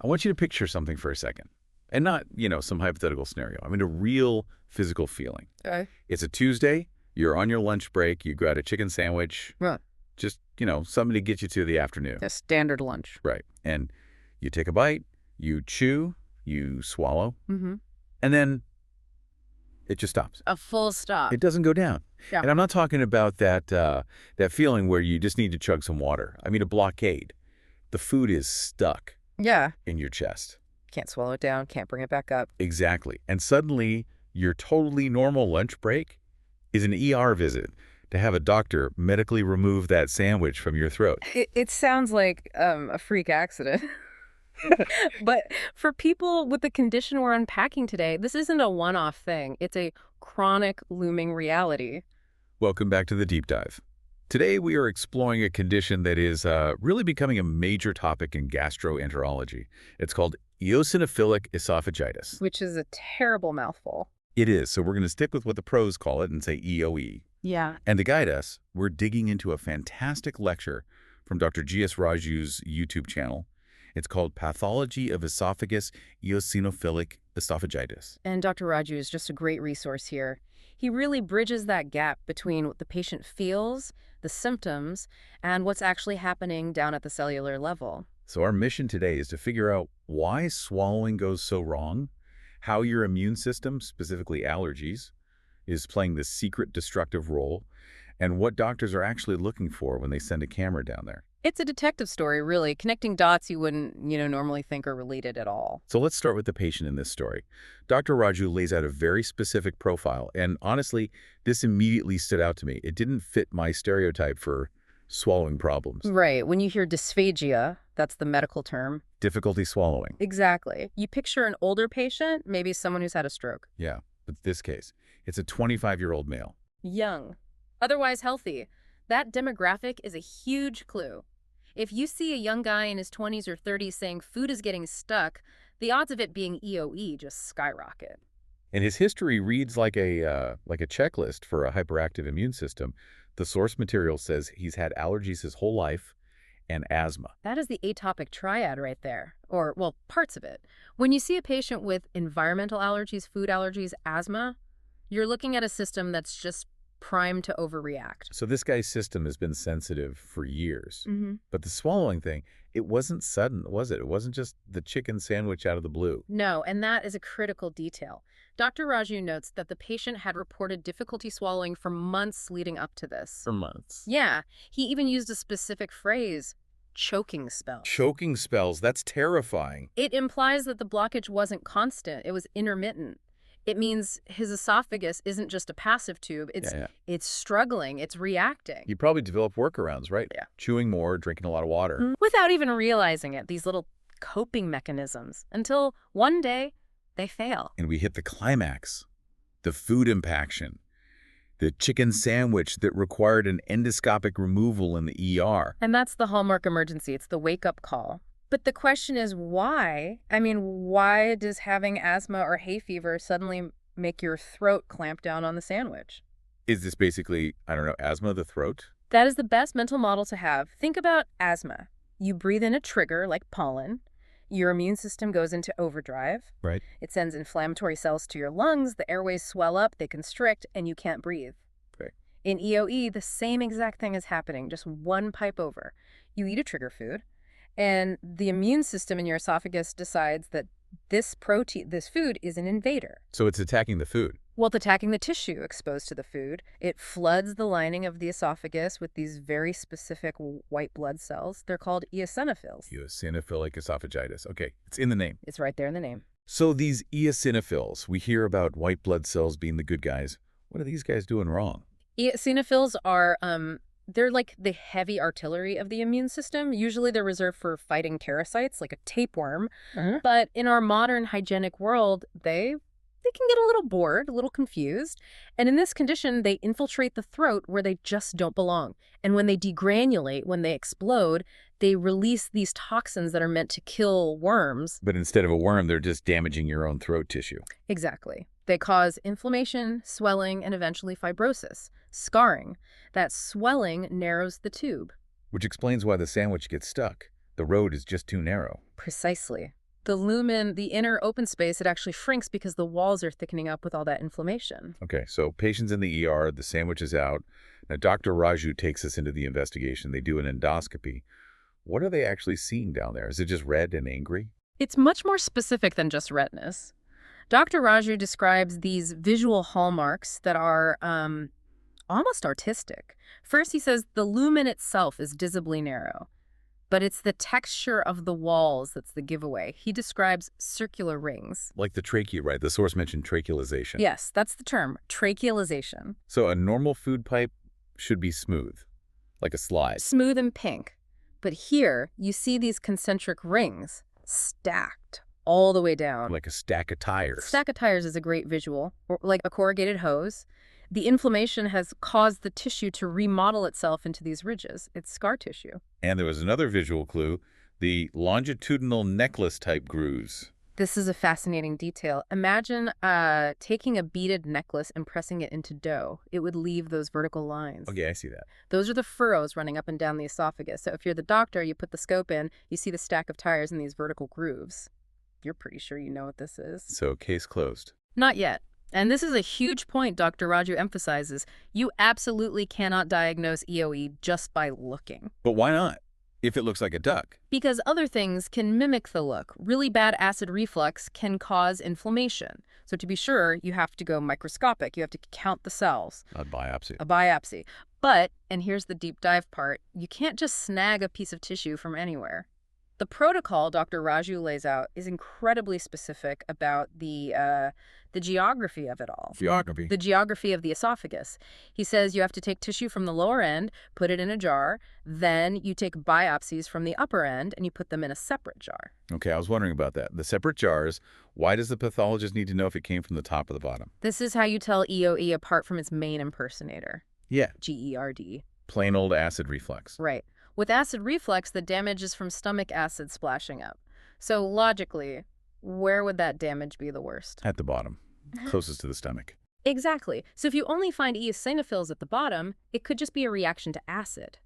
I want you to picture something for a second. And not, some hypothetical scenario. I mean, a real physical feeling. Okay. It's a Tuesday. You're on your lunch break. You got a chicken sandwich. Right. Just, something to get you to the afternoon. A standard lunch. Right. And you take a bite, you chew, you swallow, Mm-hmm. and then it just stops. A full stop. It doesn't go down. Yeah. And I'm not talking about that feeling where you just need to chug some water. I mean a blockade. The food is stuck Yeah. in your chest. Can't swallow it down. Can't bring it back up. Exactly. And suddenly, your totally normal lunch break is an ER visit to have a doctor medically remove that sandwich from your throat. It sounds like a freak accident. But for people with the condition we're unpacking today, this isn't a one-off thing. It's a chronic looming reality. Welcome back to the Deep Dive. Today, we are exploring a condition that is really becoming a major topic in gastroenterology. It's called eosinophilic esophagitis. Which is a terrible mouthful. It is, so we're going to stick with what the pros call it and say EOE. Yeah. And to guide us, we're digging into a fantastic lecture from Dr. G.S. Raju's YouTube channel. It's called Pathology of Esophagus Eosinophilic Esophagitis. And Dr. Raju is just a great resource here. He really bridges that gap between what the patient feels, the symptoms, and what's actually happening down at the cellular level. So our mission today is to figure out why swallowing goes so wrong, how your immune system, specifically allergies, is playing this secret destructive role, and what doctors are actually looking for when they send a camera down there. It's a detective story, really, connecting dots you wouldn't, normally think are related at all. So let's start with the patient in this story. Dr. Raju lays out a very specific profile, and honestly, this immediately stood out to me. It didn't fit my stereotype for swallowing problems. Right. When you hear dysphagia, that's the medical term. Difficulty swallowing. Exactly. You picture an older patient, maybe someone who's had a stroke. Yeah, but this case, it's a 25-year-old male. Young. Otherwise healthy. That demographic is a huge clue. If you see a young guy in his 20s or 30s saying food is getting stuck, the odds of it being EOE just skyrocket. And his history reads like a checklist for a hyperactive immune system. The source material says he's had allergies his whole life and asthma. That is the atopic triad right there. Or, well, parts of it. When you see a patient with environmental allergies, food allergies, asthma, you're looking at a system that's just primed to overreact. So this guy's system has been sensitive for years. Mm-hmm. But the swallowing thing, it wasn't sudden, was it? It wasn't just the chicken sandwich out of the blue. No, and that is a critical detail. Dr. Raju notes that the patient had reported difficulty swallowing for months leading up to this. For months. Yeah, he even used a specific phrase, choking spell. Choking spells, that's terrifying. It implies that the blockage wasn't constant, it was intermittent. It means his esophagus isn't just a passive tube, it's struggling, it's reacting. You probably developed workarounds, right? Yeah. Chewing more, drinking a lot of water. Without even realizing it, these little coping mechanisms, until one day they fail. And we hit the climax, the food impaction, the chicken sandwich that required an endoscopic removal in the ER. And that's the hallmark emergency. It's the wake-up call. But the question is why? I mean, why does having asthma or hay fever suddenly make your throat clamp down on the sandwich? Is this basically, asthma of the throat? That is the best mental model to have. Think about asthma. You breathe in a trigger like pollen. Your immune system goes into overdrive. Right. It sends inflammatory cells to your lungs. The airways swell up, they constrict, and you can't breathe. Okay. In EOE, the same exact thing is happening, just one pipe over. You eat a trigger food, and the immune system in your esophagus decides that this food is an invader. So it's attacking the food. Well, it's attacking the tissue exposed to the food. It floods the lining of the esophagus with these very specific white blood cells. They're called eosinophils. Eosinophilic esophagitis. Okay, it's in the name. It's right there in the name. So these eosinophils, we hear about white blood cells being the good guys. What are these guys doing wrong? Eosinophils are, they're like the heavy artillery of the immune system. Usually they're reserved for fighting parasites like a tapeworm. But in our modern hygienic world, they can get a little bored, a little confused. And in this condition, they infiltrate the throat where they just don't belong. And when they degranulate, when they explode, they release these toxins that are meant to kill worms. But instead of a worm, they're just damaging your own throat tissue. Exactly. They cause inflammation, swelling, and eventually fibrosis, scarring. That swelling narrows the tube. Which explains why the sandwich gets stuck. The road is just too narrow. Precisely. The lumen, the inner open space, it actually shrinks because the walls are thickening up with all that inflammation. Okay, so patients in the ER, the sandwich is out. Now, Dr. Raju takes us into the investigation. They do an endoscopy. What are they actually seeing down there? Is it just red and angry? It's much more specific than just redness. Dr. Raju describes these visual hallmarks that are almost artistic. First, he says the lumen itself is visibly narrow, but it's the texture of the walls that's the giveaway. He describes circular rings. Like the trachea, right? The source mentioned trachealization. Yes, that's the term, trachealization. So a normal food pipe should be smooth, like a slide. Smooth and pink. But here, you see these concentric rings stacked all the way down. Like a stack of tires. Stack of tires is a great visual, or like a corrugated hose. The inflammation has caused the tissue to remodel itself into these ridges. It's scar tissue. And there was another visual clue, the longitudinal necklace-type grooves. This is a fascinating detail. Imagine taking a beaded necklace and pressing it into dough. It would leave those vertical lines. Okay, I see that. Those are the furrows running up and down the esophagus. So if you're the doctor, you put the scope in, you see the stack of tires in these vertical grooves. You're pretty sure you know what this is. So case closed. Not yet. And this is a huge point Dr. Raju emphasizes. You absolutely cannot diagnose EOE just by looking. But why not, if it looks like a duck? Because other things can mimic the look. Really bad acid reflux can cause inflammation. So to be sure, you have to go microscopic. You have to count the cells. A biopsy. A biopsy. But, and here's the deep dive part, you can't just snag a piece of tissue from anywhere. The protocol Dr. Raju lays out is incredibly specific about the geography of it all. Geography? The geography of the esophagus. He says you have to take tissue from the lower end, put it in a jar, then you take biopsies from the upper end and you put them in a separate jar. Okay, I was wondering about that. The separate jars, why does the pathologist need to know if it came from the top or the bottom? This is how you tell EOE apart from its main impersonator. Yeah. GERD. Plain old acid reflux. Right. With acid reflux, the damage is from stomach acid splashing up. So logically, where would that damage be the worst? At the bottom, closest to the stomach. Exactly. So if you only find eosinophils at the bottom, it could just be a reaction to acid.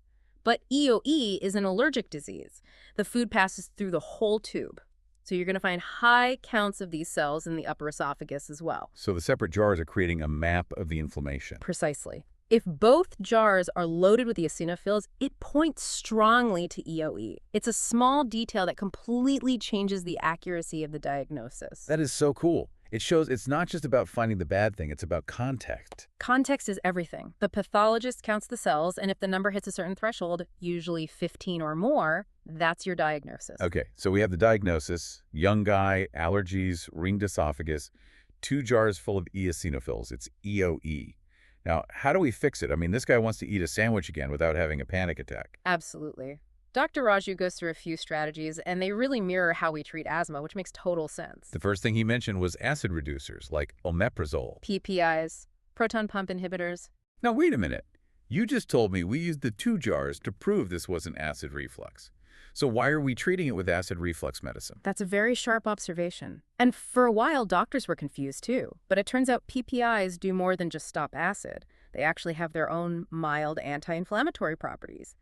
But EOE is an allergic disease. The food passes through the whole tube. So you're going to find high counts of these cells in the upper esophagus as well. So the separate jars are creating a map of the inflammation. Precisely. If both jars are loaded with eosinophils, it points strongly to EOE. It's a small detail that completely changes the accuracy of the diagnosis. That is so cool. It shows it's not just about finding the bad thing, it's about context. Context is everything. The pathologist counts the cells, and if the number hits a certain threshold, usually 15 or more, that's your diagnosis. Okay, so we have the diagnosis, young guy, allergies, ringed esophagus, 2 jars full of eosinophils. It's EOE. Now, how do we fix it? I mean, this guy wants to eat a sandwich again without having a panic attack. Absolutely. Dr. Raju goes through a few strategies, and they really mirror how we treat asthma, which makes total sense. The first thing he mentioned was acid reducers, like omeprazole. PPIs, proton pump inhibitors. Now, wait a minute. You just told me we used the 2 jars to prove this wasn't acid reflux. So why are we treating it with acid reflux medicine? That's a very sharp observation. And for a while, doctors were confused too. But it turns out PPIs do more than just stop acid. They actually have their own mild anti-inflammatory properties.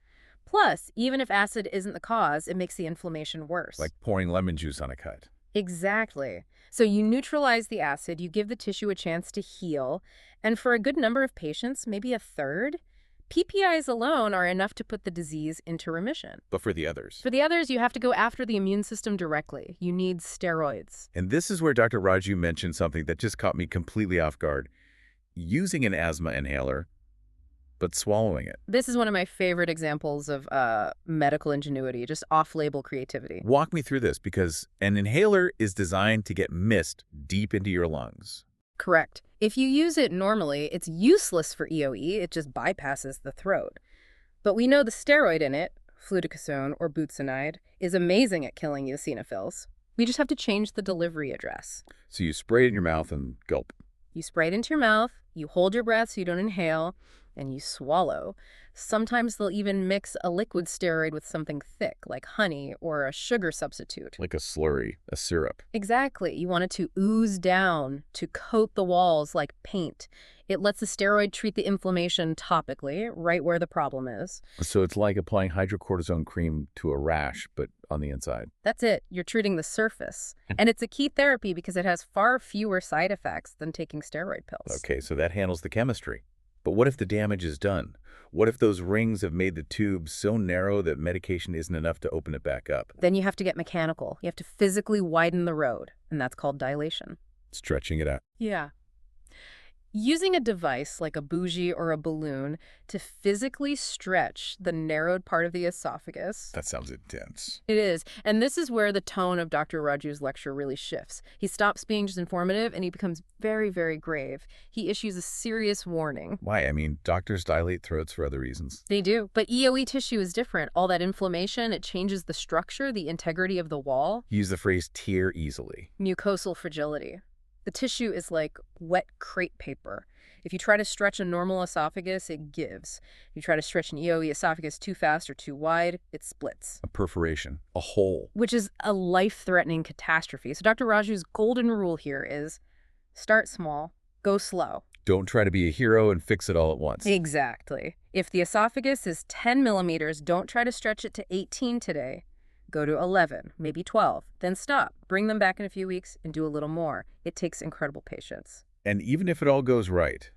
Plus, even if acid isn't the cause, it makes the inflammation worse. Like pouring lemon juice on a cut. Exactly. So you neutralize the acid, you give the tissue a chance to heal, and for a good number of patients, maybe a third, PPIs alone are enough to put the disease into remission. But for the others? For the others, you have to go after the immune system directly. You need steroids. And this is where Dr. Raju mentioned something that just caught me completely off guard. Using an asthma inhaler, but swallowing it. This is one of my favorite examples of medical ingenuity, just off-label creativity. Walk me through this, because an inhaler is designed to get mist deep into your lungs. Correct. If you use it normally, it's useless for EOE. It just bypasses the throat. But we know the steroid in it, fluticasone or butanide, is amazing at killing eosinophils. We just have to change the delivery address. So you spray it in your mouth and gulp. You spray it into your mouth, you hold your breath so you don't inhale, and you swallow. Sometimes they'll even mix a liquid steroid with something thick, like honey or a sugar substitute. Like a slurry, a syrup. Exactly. You want it to ooze down, to coat the walls like paint. It lets the steroid treat the inflammation topically, right where the problem is. So it's like applying hydrocortisone cream to a rash, but on the inside. That's it. You're treating the surface. And it's a key therapy because it has far fewer side effects than taking steroid pills. Okay, so that handles the chemistry. But what if the damage is done? What if those rings have made the tube so narrow that medication isn't enough to open it back up? Then you have to get mechanical. You have to physically widen the road, and that's called dilation. Stretching it out. Yeah. Using a device like a bougie or a balloon to physically stretch the narrowed part of the esophagus. That sounds intense. It is. And this is where the tone of Dr. Raju's lecture really shifts. He stops being just informative and he becomes very, very grave. He issues a serious warning. Why? I mean, doctors dilate throats for other reasons. They do. But EoE tissue is different. All that inflammation, it changes the structure, the integrity of the wall. Use the phrase tear easily. Mucosal fragility. The tissue is like wet crepe paper. If you try to stretch a normal esophagus, it gives. If you try to stretch an EoE esophagus too fast or too wide, it splits. A perforation, a hole. Which is a life-threatening catastrophe. So Dr. Raju's golden rule here is start small, go slow. Don't try to be a hero and fix it all at once. Exactly. If the esophagus is 10 millimeters, don't try to stretch it to 18 today. Go to 11, maybe 12, then stop. Bring them back in a few weeks and do a little more. It takes incredible patience. And even if it all goes right,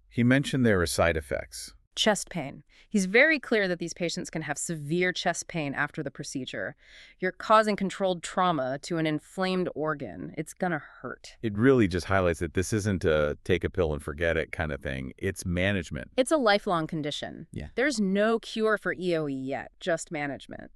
he mentioned there are side effects. Chest pain. He's very clear that these patients can have severe chest pain after the procedure. You're causing controlled trauma to an inflamed organ. It's gonna hurt. It really just highlights that this isn't a take a pill and forget it kind of thing. It's management. It's a lifelong condition. Yeah. There's no cure for EoE yet, just management.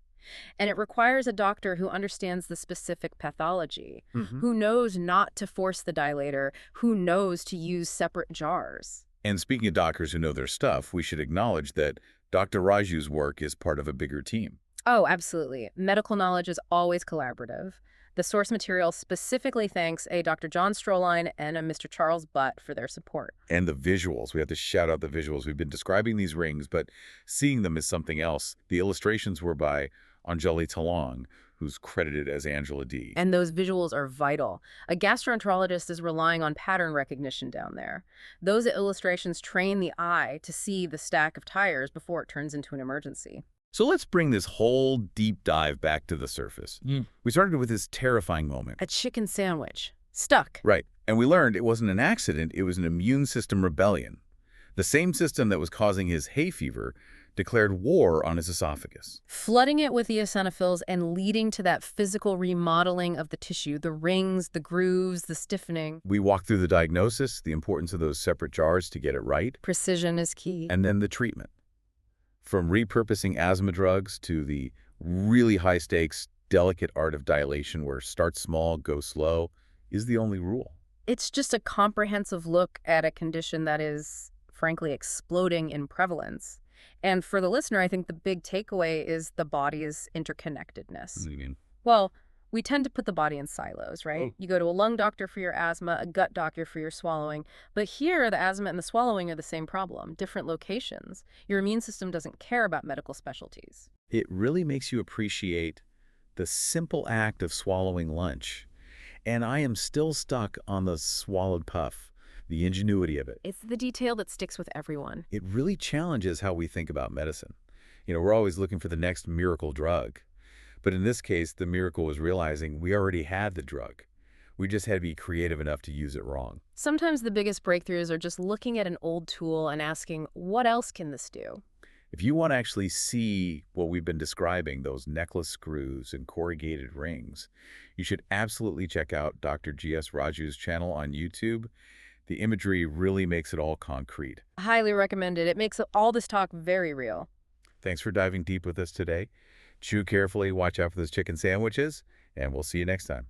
And it requires a doctor who understands the specific pathology, who knows not to force the dilator, who knows to use separate jars. And speaking of doctors who know their stuff, we should acknowledge that Dr. Raju's work is part of a bigger team. Oh, absolutely. Medical knowledge is always collaborative. The source material specifically thanks a Dr. John Stroline and a Mr. Charles Butt for their support. And the visuals. We have to shout out the visuals. We've been describing these rings, but seeing them is something else. The illustrations were by Anjali Talong, who's credited as Angela D. And those visuals are vital. A gastroenterologist is relying on pattern recognition down there. Those illustrations train the eye to see the stack of tires before it turns into an emergency. So let's bring this whole deep dive back to the surface. We started with this terrifying moment. A chicken sandwich. Stuck. Right. And we learned it wasn't an accident, it was an immune system rebellion. The same system that was causing his hay fever declared war on his esophagus. Flooding it with eosinophils and leading to that physical remodeling of the tissue, the rings, the grooves, the stiffening. We walked through the diagnosis, the importance of those separate jars to get it right. Precision is key. And then the treatment. From repurposing asthma drugs to the really high-stakes, delicate art of dilation where start small, go slow is the only rule. It's just a comprehensive look at a condition that is, frankly, exploding in prevalence. And for the listener, I think the big takeaway is the body's interconnectedness. What do you mean? Well, we tend to put the body in silos, right? Oh. You go to a lung doctor for your asthma, a gut doctor for your swallowing. But here, the asthma and the swallowing are the same problem, different locations. Your immune system doesn't care about medical specialties. It really makes you appreciate the simple act of swallowing lunch. And I am still stuck on the swallowed puff, the ingenuity of it. It's the detail that sticks with everyone. It really challenges how we think about medicine. You know, we're always looking for the next miracle drug. But in this case, the miracle was realizing we already had the drug. We just had to be creative enough to use it wrong. Sometimes the biggest breakthroughs are just looking at an old tool and asking, what else can this do? If you want to actually see what we've been describing, those necklace screws and corrugated rings, you should absolutely check out Dr. G.S. Raju's channel on YouTube. The imagery really makes it all concrete. Highly recommended. It makes all this talk very real. Thanks for diving deep with us today. Chew carefully, watch out for those chicken sandwiches, and we'll see you next time.